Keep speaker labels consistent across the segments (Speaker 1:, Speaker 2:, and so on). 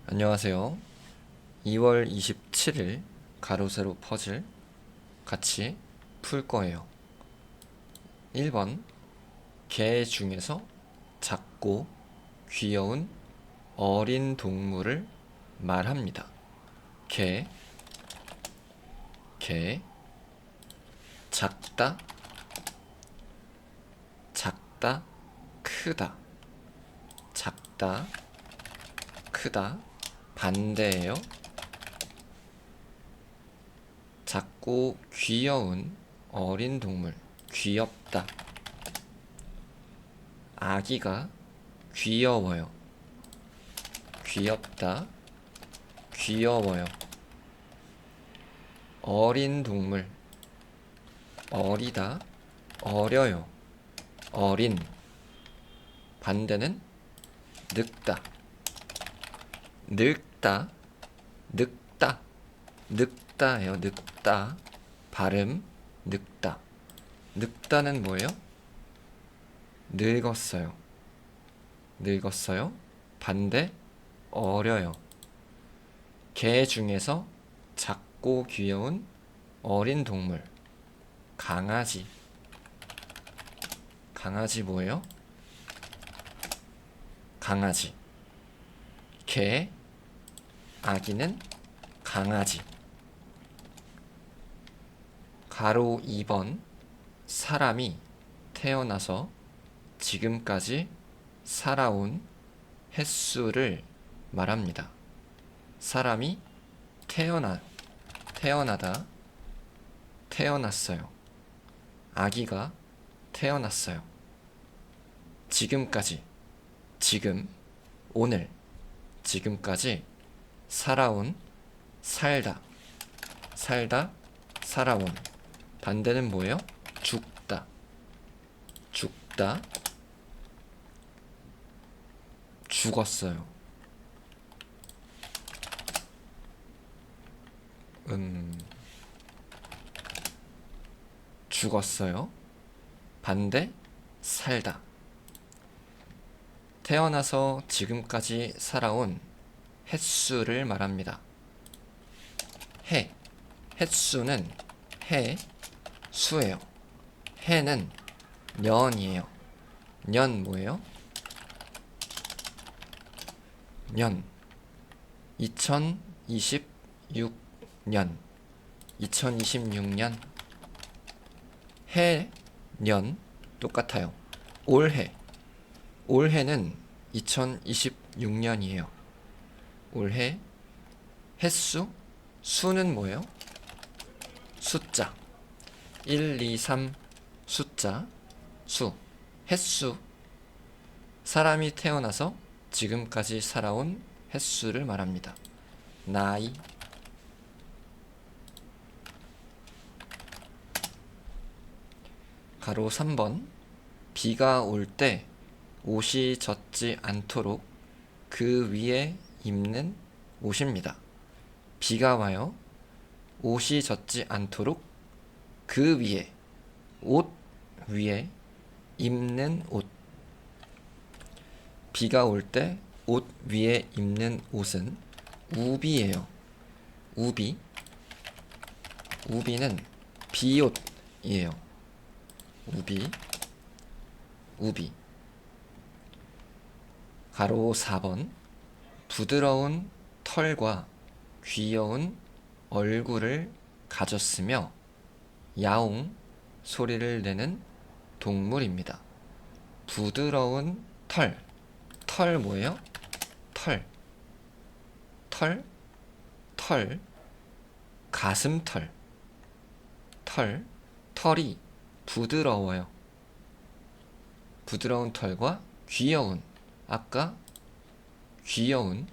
Speaker 1: 안녕하세요. 2월 27일 가로세로 퍼즐 같이 풀 거예요. 1번 개 중에서 작고 귀여운 어린 동물을 말합니다. 개, 개, 작다, 작다, 크다, 작다, 크다, 반대예요. 작고 귀여운 어린 동물, 귀엽다. 아기가 귀여워요. 귀엽다, 귀여워요. 어린 동물, 어리다, 어려요. 어린. 반대는 늙다. 늙다, 늙다, 늙다예요. 늙다. 발음 늙다. 늙다는 뭐예요? 늙었어요. 늙었어요. 반대 어려요. 개 중에서 작고 귀여운 어린 동물. 강아지. 강아지 뭐예요? 강아지. 개, 아기는 강아지. 가로 2번 사람이 태어나서 지금까지 살아온 횟수를 말합니다. 사람이 태어나다, 태어났어요. 아기가 태어났어요. 지금까지, 지금, 오늘, 지금까지 살아온, 살다, 살다, 살아온. 반대는 뭐예요? 죽다, 죽다, 죽었어요. 죽었어요. 반대, 살다. 태어나서 지금까지 살아온 횟수를 말합니다. 해, 횟수는 해, 수예요. 해는 년이에요. 년 뭐예요? 년. 2026년. 2026년. 해, 년 똑같아요. 올해. 올해는 2026년이에요. 올해. 횟수. 수는 뭐예요? 숫자. 1, 2, 3 숫자. 수. 횟수. 사람이 태어나서 지금까지 살아온 횟수를 말합니다. 나이. 가로 3번 비가 올 때 옷이 젖지 않도록 그 위에 입는 옷입니다. 비가 와요. 옷이 젖지 않도록 그 위에, 옷 위에 입는 옷. 비가 올 때 옷 위에 입는 옷은 우비예요. 우비. 우비는 비옷이에요. 우비. 우비. 가로 4번 부드러운 털과 귀여운 얼굴을 가졌으며 야옹 소리를 내는 동물입니다. 부드러운 털. 털 뭐예요? 털. 털. 털. 가슴털. 털. 털이 부드러워요. 부드러운 털과 귀여운. 아까 귀여운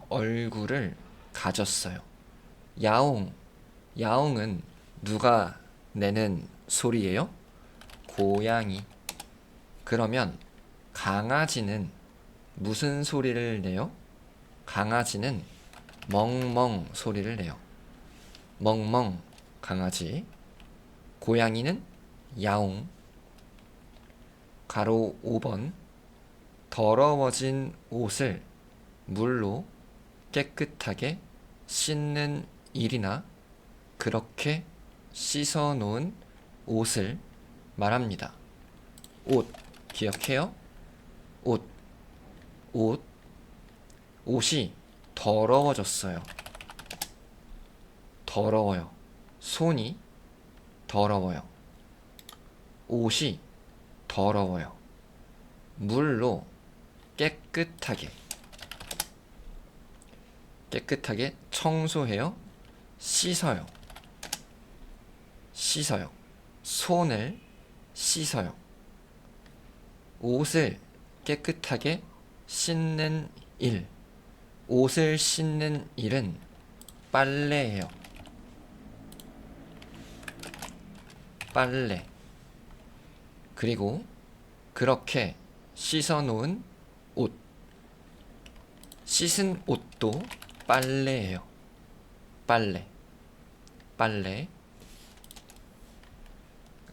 Speaker 1: 얼굴을 가졌어요. 야옹. 야옹은 누가 내는 소리예요? 고양이. 그러면 강아지는 무슨 소리를 내요? 강아지는 멍멍 소리를 내요. 멍멍 강아지. 고양이는 야옹. 가로 5번 더러워진 옷을 물로 깨끗하게 씻는 일이나 그렇게 씻어 놓은 옷을 말합니다. 옷, 기억해요? 옷, 옷, 옷이 더러워졌어요. 더러워요. 손이 더러워요. 옷이 더러워요. 물로 깨끗하게 청소해요. 씻어요. 손을 씻어요. 옷을 깨끗하게 씻는 일. 옷을 씻는 일은 빨래예요. 빨래. 그리고 그렇게 씻어 놓은 옷. 씻은 옷도 빨래예요. 빨래.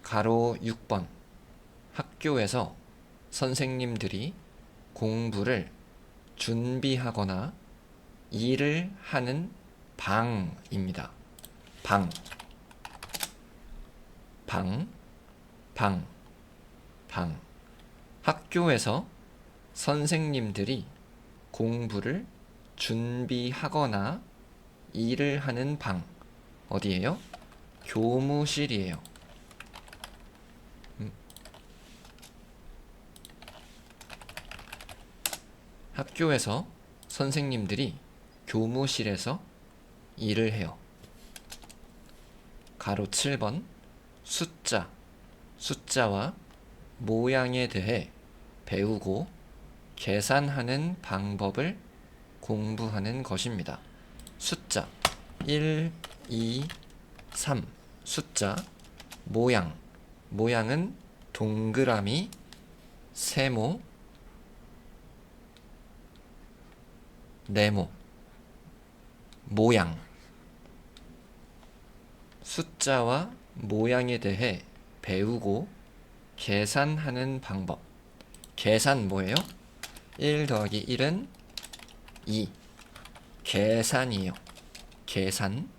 Speaker 1: 가로 6번. 학교에서 선생님들이 공부를 준비하거나 일을 하는 방입니다. 방. 학교에서 선생님들이 공부를 준비하거나 일을 하는 방. 어디예요? 교무실이에요. 학교에서 선생님들이 교무실에서 일을 해요. 가로 7번. 숫자와 모양에 대해 배우고 계산하는 방법을 공부하는 것입니다. 숫자 1, 2, 3. 숫자. 모양은 동그라미, 세모, 네모. 모양. 숫자와 모양에 대해 배우고 계산하는 방법. 계산 뭐예요? 1 더하기 1은 2. 계산이에요. 계산.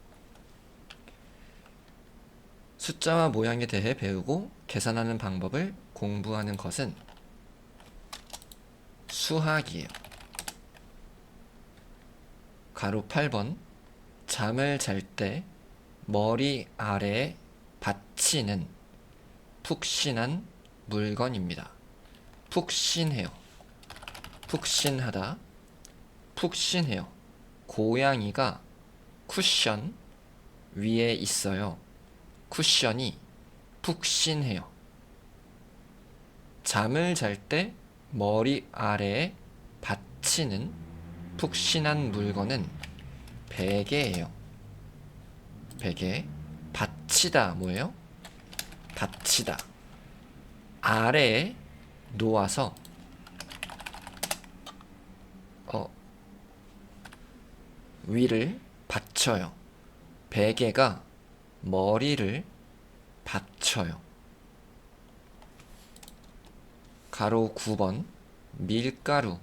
Speaker 1: 숫자와 모양에 대해 배우고 계산하는 방법을 공부하는 것은 수학이에요. 가로 8번. 잠을 잘 때 머리 아래에 받치는 푹신한 물건입니다. 푹신해요. 푹신하다. 푹신해요. 고양이가 쿠션 위에 있어요. 쿠션이 푹신해요. 잠을 잘 때 머리 아래에 받치는 푹신한 물건은 베개예요. 베개. 받치다 뭐예요? 받치다. 아래에 놓아서 위를 받쳐요. 베개가 머리를 받쳐요. 가로 9번. 밀가루.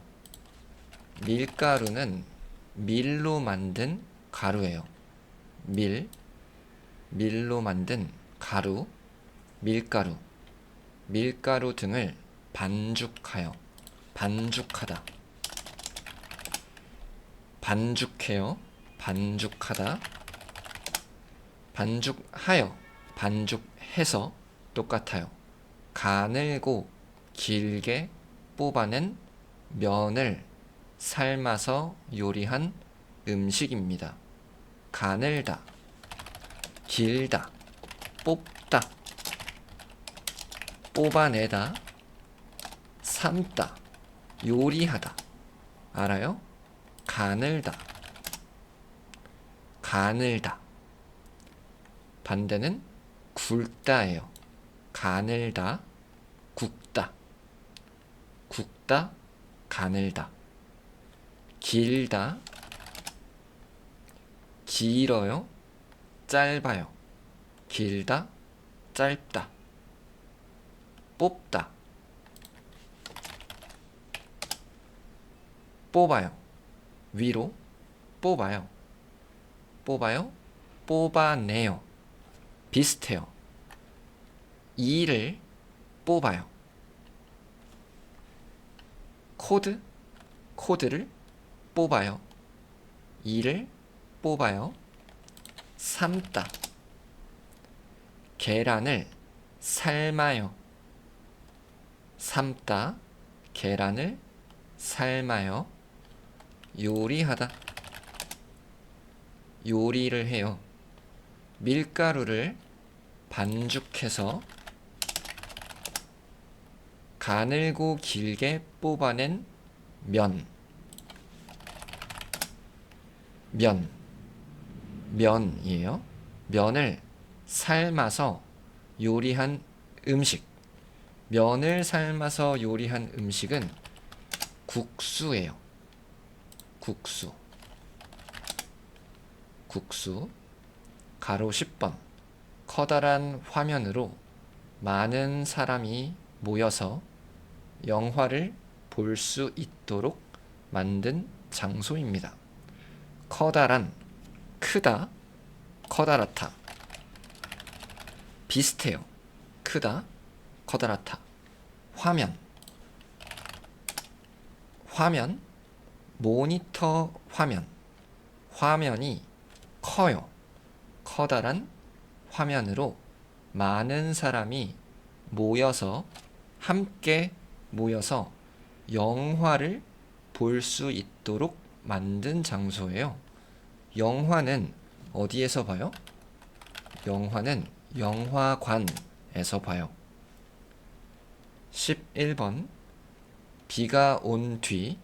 Speaker 1: 밀가루는 밀로 만든 가루예요. 밀로 만든 가루, 밀가루. 밀가루 등을 반죽하여. 반죽하다. 반죽해요. 반죽하다. 반죽하여. 반죽해서 똑같아요. 가늘고 길게 뽑아낸 면을 삶아서 요리한 음식입니다. 가늘다. 길다. 뽑다. 뽑아내다. 삶다. 요리하다. 알아요? 가늘다. 가늘다. 반대는 굵다예요. 가늘다. 굵다. 굵다. 가늘다. 길다. 길어요. 짧아요. 길다. 짧다. 뽑다. 뽑아요. 위로 뽑아요. 뽑아요. 뽑아내요. 비슷해요. 이를 뽑아요. 코드를 뽑아요. 이를 뽑아요. 삶다. 계란을 삶아요. 삶다. 계란을 삶아요. 요리하다. 요리를 해요. 밀가루를 반죽해서 가늘고 길게 뽑아낸 면이에요. 면을 삶아서 요리한 음식. 면을 삶아서 요리한 음식은 국수예요. 국수. 가로 10번. 커다란 화면으로 많은 사람이 모여서 영화를 볼 수 있도록 만든 장소입니다. 커다란, 크다, 커다랗다. 비슷해요. 크다, 커다랗다. 화면, 모니터 화면. 화면이 커요. 커다란 화면으로 많은 사람이 함께 모여서 영화를 볼 수 있도록 만든 장소예요. 영화는 어디에서 봐요? 영화는 영화관에서 봐요. 11번. 비가 온 뒤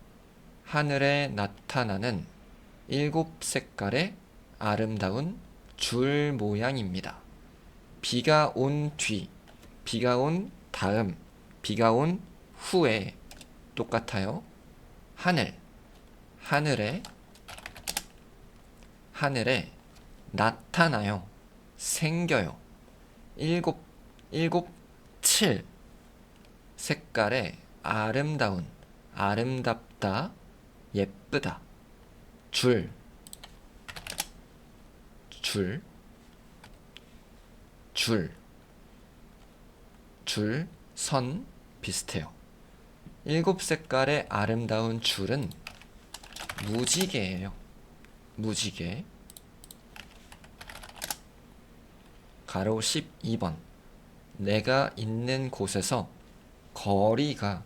Speaker 1: 하늘에 나타나는 7색깔의 아름다운 줄 모양입니다. 비가 온 뒤, 비가 온 다음, 비가 온 후에 똑같아요. 하늘에 나타나요. 생겨요. 7 색깔의 아름답다, 예쁘다. 줄, 선 비슷해요. 7색깔의 아름다운 줄은 무지개예요. 무지개. 가로 12번. 내가 있는 곳에서 거리가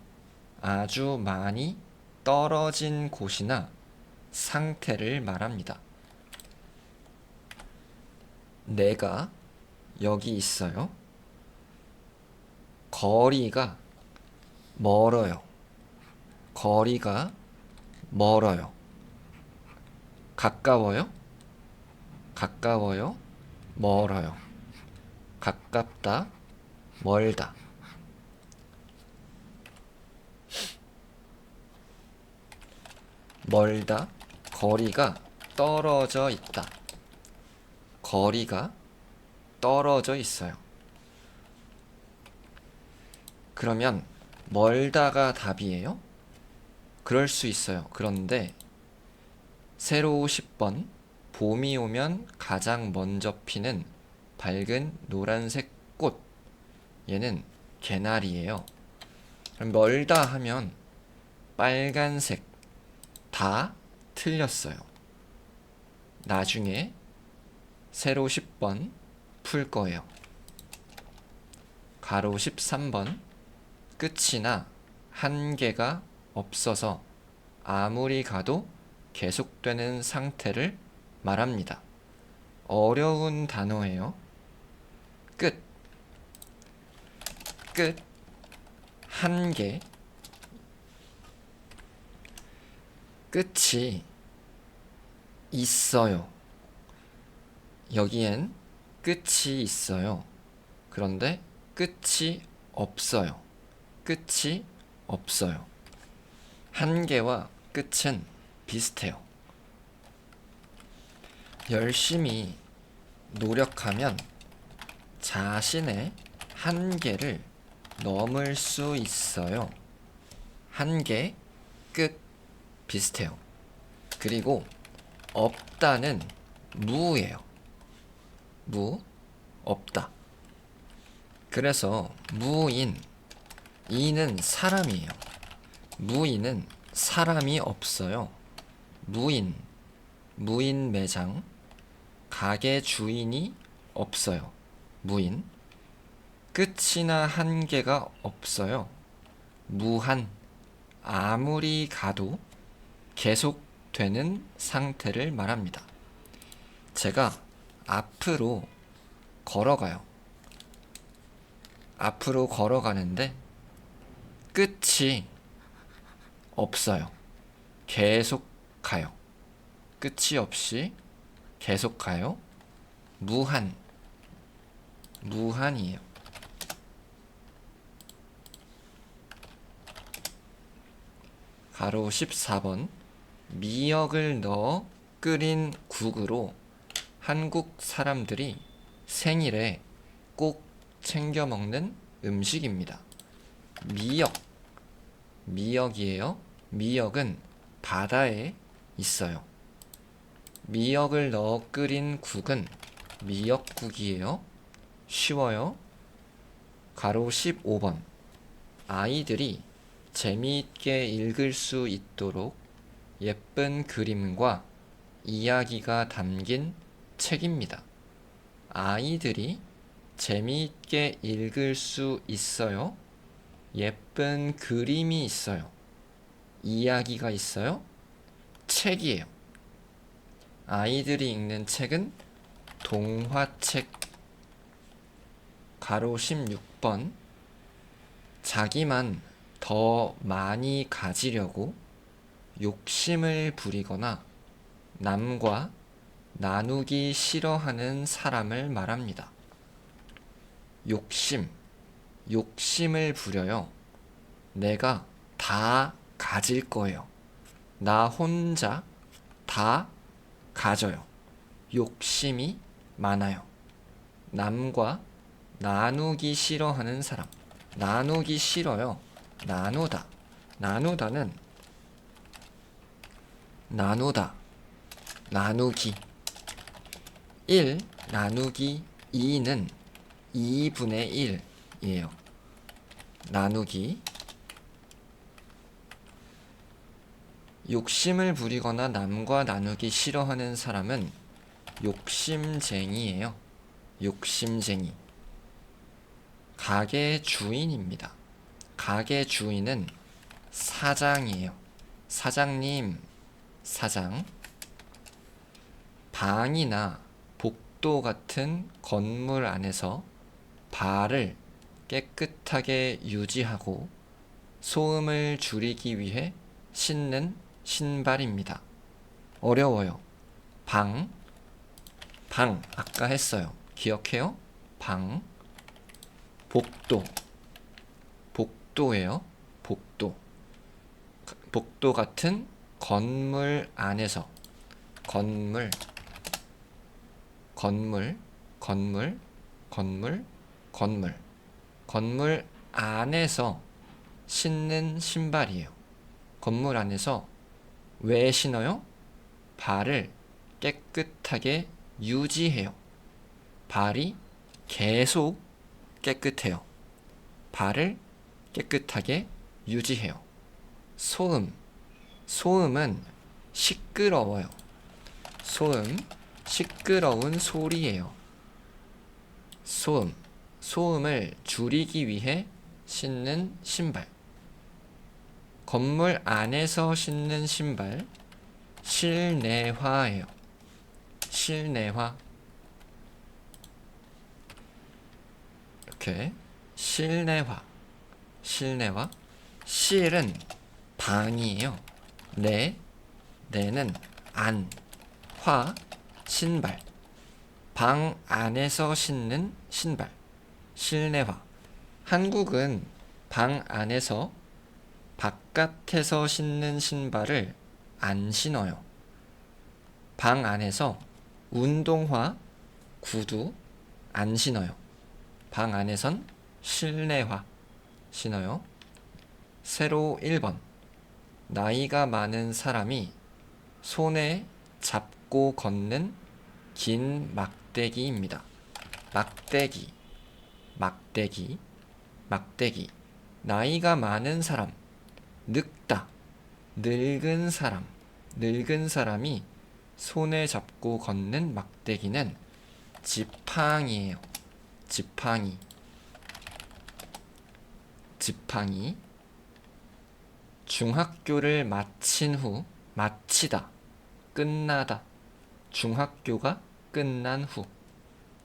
Speaker 1: 아주 많이 떨어진 곳이나 상태를 말합니다. 내가 여기 있어요. 거리가 멀어요. 가까워요. 멀어요. 가깝다, 멀다. 멀다, 거리가 떨어져 있다. 거리가 떨어져 있어요. 그러면 멀다가 답이에요? 그럴 수 있어요. 그런데 세로 10번. 봄이 오면 가장 먼저 피는 밝은 노란색 꽃. 얘는 개나리예요. 그럼 멀다 하면 빨간색. 다 틀렸어요. 나중에 세로 10번 풀 거예요. 가로 13번. 끝이나 한계가 없어서 아무리 가도 계속되는 상태를 말합니다. 어려운 단어예요. 끝, 한계. 끝이 있어요. 여기엔 끝이 있어요. 그런데 끝이 없어요. 한계와 끝은 비슷해요. 열심히 노력하면 자신의 한계를 넘을 수 있어요. 한계, 끝, 비슷해요. 그리고 없다는 무예요. 무, 없다. 그래서 무인, 이는 사람이에요. 무인은 사람이 없어요. 무인, 무인 매장, 가게 주인이 없어요. 무인. 끝이나 한계가 없어요. 무한, 아무리 가도 계속되는 상태를 말합니다. 제가 앞으로 걸어가요. 앞으로 걸어가는데 끝이 없어요. 계속 가요. 끝이 없이 계속 가요. 무한, 무한이에요. 가로 14번. 미역을 넣어 끓인 국으로 한국 사람들이 생일에 꼭 챙겨 먹는 음식입니다. 미역, 미역이에요. 미역은 바다에 있어요. 미역을 넣어 끓인 국은 미역국이에요. 쉬워요. 가로 15번. 아이들이 재미있게 읽을 수 있도록 예쁜 그림과 이야기가 담긴 책입니다. 아이들이 재미있게 읽을 수 있어요. 예쁜 그림이 있어요. 이야기가 있어요. 책이에요. 아이들이 읽는 책은 동화책. 가로 16번. 자기만 더 많이 가지려고 욕심을 부리거나 남과 나누기 싫어하는 사람을 말합니다. 욕심을 부려요. 내가 다 가질 거예요. 나 혼자 다 가져요. 욕심이 많아요. 남과 나누기 싫어하는 사람. 나누기 싫어요. 나누다. 나누다는 나누다. 나누기. 1 나누기 2는 2분의 1이에요. 나누기. 욕심을 부리거나 남과 나누기 싫어하는 사람은 욕심쟁이에요. 욕심쟁이. 가게 주인입니다. 가게 주인은 사장이에요. 사장님, 사장. 방이나 복도 같은 건물 안에서 발을 깨끗하게 유지하고 소음을 줄이기 위해 신는 신발입니다. 어려워요. 방, 아까 했어요. 기억해요? 방. 복도, 복도예요. 복도. 복도 같은 건물 안에서. 건물 안에서 신는 신발이에요. 건물 안에서 왜 신어요? 발을 깨끗하게 유지해요. 발이 계속 깨끗해요. 발을 깨끗하게 유지해요. 소음은 시끄러워요. 소음, 시끄러운 소리예요. 소음을 줄이기 위해 신는 신발. 건물 안에서 신는 신발, 실내화예요. 실내화. 이렇게 실내화. 실은 방이에요. 내는 안, 화, 신발. 방 안에서 신는 신발. 실내화. 한국은 방 안에서 바깥에서 신는 신발을 안 신어요. 방 안에서 운동화, 구두 안 신어요. 방 안에선 실내화 신어요. 세로 1번. 나이가 많은 사람이 손에 잡고 걷는 긴 막대기입니다. 막대기, 막대기, 막대기. 나이가 많은 사람, 늙다, 늙은 사람, 늙은 사람이 손에 잡고 걷는 막대기는 지팡이에요. 지팡이, 지팡이. 중학교를 마친 후, 마치다, 끝나다. 중학교가 끝난 후,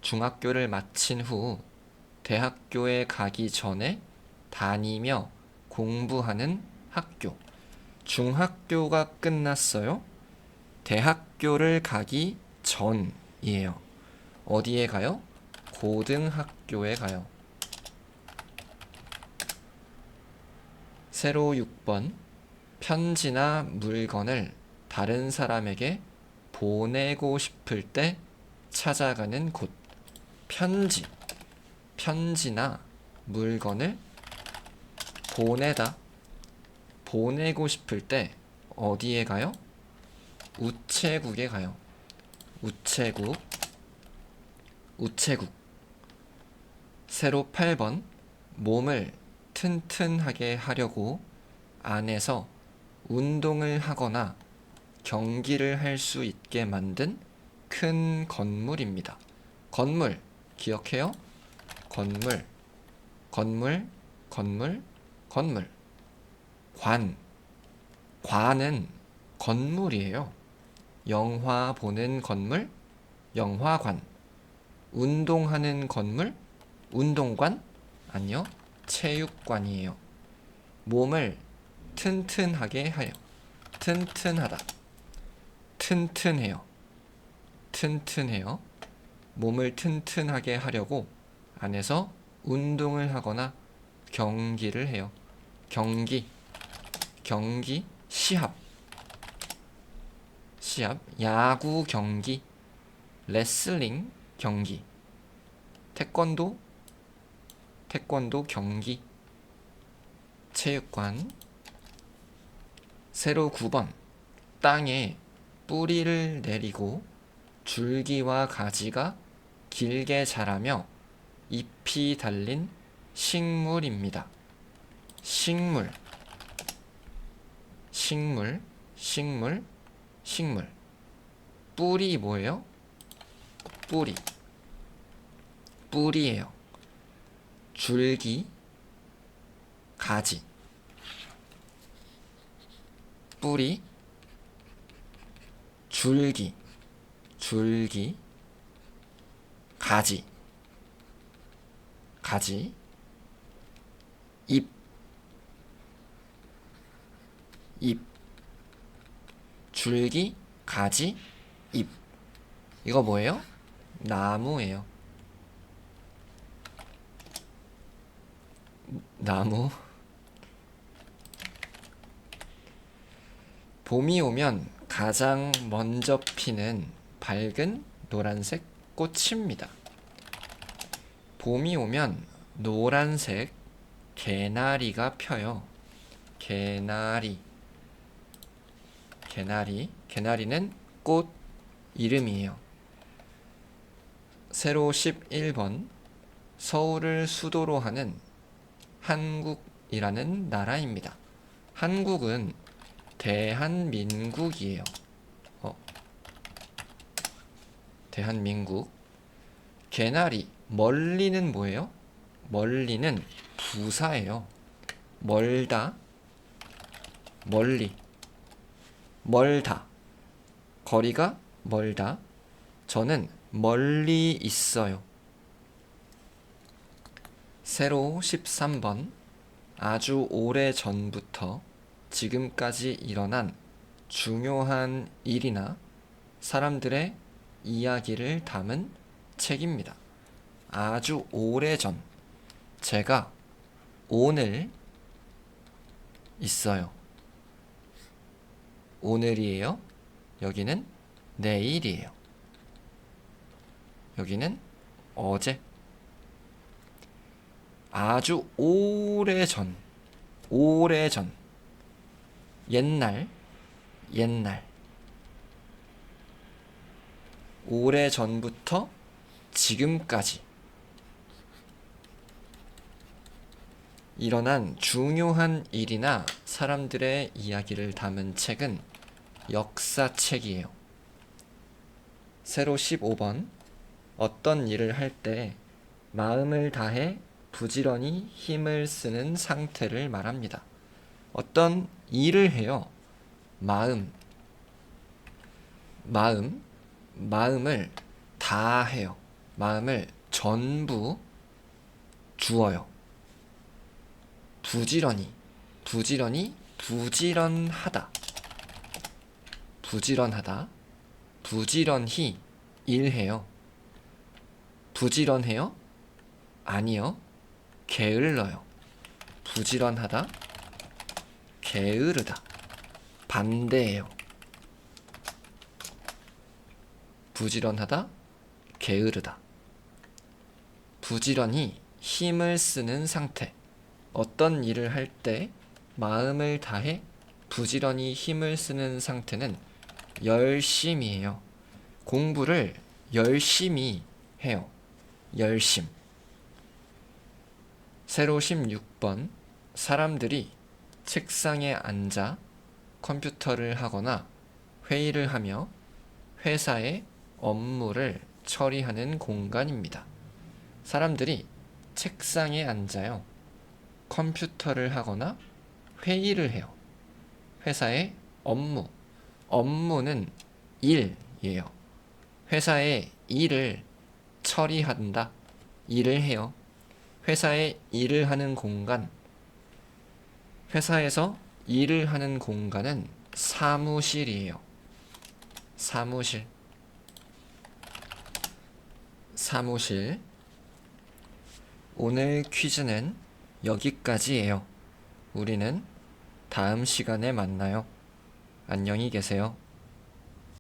Speaker 1: 중학교를 마친 후 대학교에 가기 전에 다니며 공부하는 학교. 중학교가 끝났어요. 대학교를 가기 전이에요. 어디에 가요? 고등학교에 가요. 세로 6번. 편지나 물건을 다른 사람에게 보내고 싶을 때 찾아가는 곳. 편지, 편지나 물건을 보내고 싶을 때 어디에 가요? 우체국에 가요. 우체국, 우체국. 세로 8번. 몸을 튼튼하게 하려고 안에서 운동을 하거나 경기를 할 수 있게 만든 큰 건물입니다. 건물, 기억해요? 건물, 건물, 건물, 건물. 관은 건물이에요. 영화 보는 건물, 영화관. 운동하는 건물, 운동관? 아니요, 체육관이에요. 몸을 튼튼하게 하여. 튼튼하다, 튼튼해요, 튼튼해요. 몸을 튼튼하게 하려고 안에서 운동을 하거나 경기를 해요. 경기, 경기, 시합, 시합, 야구 경기, 레슬링 경기, 태권도, 태권도 경기, 체육관. 세로 9번. 땅에 뿌리를 내리고 줄기와 가지가 길게 자라며 잎이 달린 식물입니다. 식물, 식물, 식물, 식물. 뿌리 뭐예요? 뿌리, 뿌리예요. 줄기, 가지. 뿌리, 줄기, 줄기, 가지, 가지. 잎, 잎. 줄기, 가지, 잎. 이거 뭐예요? 나무예요. 나무. 봄이 오면 가장 먼저 피는 밝은 노란색 꽃입니다. 봄이 오면 노란색 개나리가 펴요. 개나리, 개나리. 개나리는 꽃 이름이에요. 세로 11번. 서울을 수도로 하는 한국이라는 나라입니다. 한국은 대한민국이에요. 대한민국. 개나리, 멀리는 뭐예요? 멀리는 부사예요. 멀다, 멀리, 멀다. 거리가 멀다. 저는 멀리 있어요. 세로 13번. 아주 오래 전부터 지금까지 일어난 중요한 일이나 사람들의 이야기를 담은 책입니다. 아주 오래전. 제가 오늘 있어요. 오늘이에요. 여기는 내일이에요. 여기는 어제. 아주 오래전, 오래전. 옛날, 옛날. 오래전부터 지금까지 일어난 중요한 일이나 사람들의 이야기를 담은 책은 역사책이에요. 세로 15번. 어떤 일을 할 때 마음을 다해 부지런히 힘을 쓰는 상태를 말합니다. 어떤 일을 해요. 마음을 다 해요. 마음을 전부 주어요. 부지런히, 부지런하다. 부지런히 일해요. 부지런해요? 아니요. 게을러요. 부지런하다, 게으르다. 반대예요. 부지런하다, 게으르다. 부지런히 힘을 쓰는 상태. 어떤 일을 할 때 마음을 다해 부지런히 힘을 쓰는 상태는 열심이에요. 공부를 열심히 해요. 열심. 세로 16번. 사람들이 책상에 앉아 컴퓨터를 하거나 회의를 하며 회사의 업무를 처리하는 공간입니다. 사람들이 책상에 앉아요. 컴퓨터를 하거나 회의를 해요. 회사의 업무는 일이에요. 회사의 일을 처리한다. 일을 해요. 회사의 일을 하는 공간. 회사에서 일을 하는 공간은 사무실이에요. 사무실. 오늘 퀴즈는 여기까지예요. 우리는 다음 시간에 만나요. 안녕히 계세요.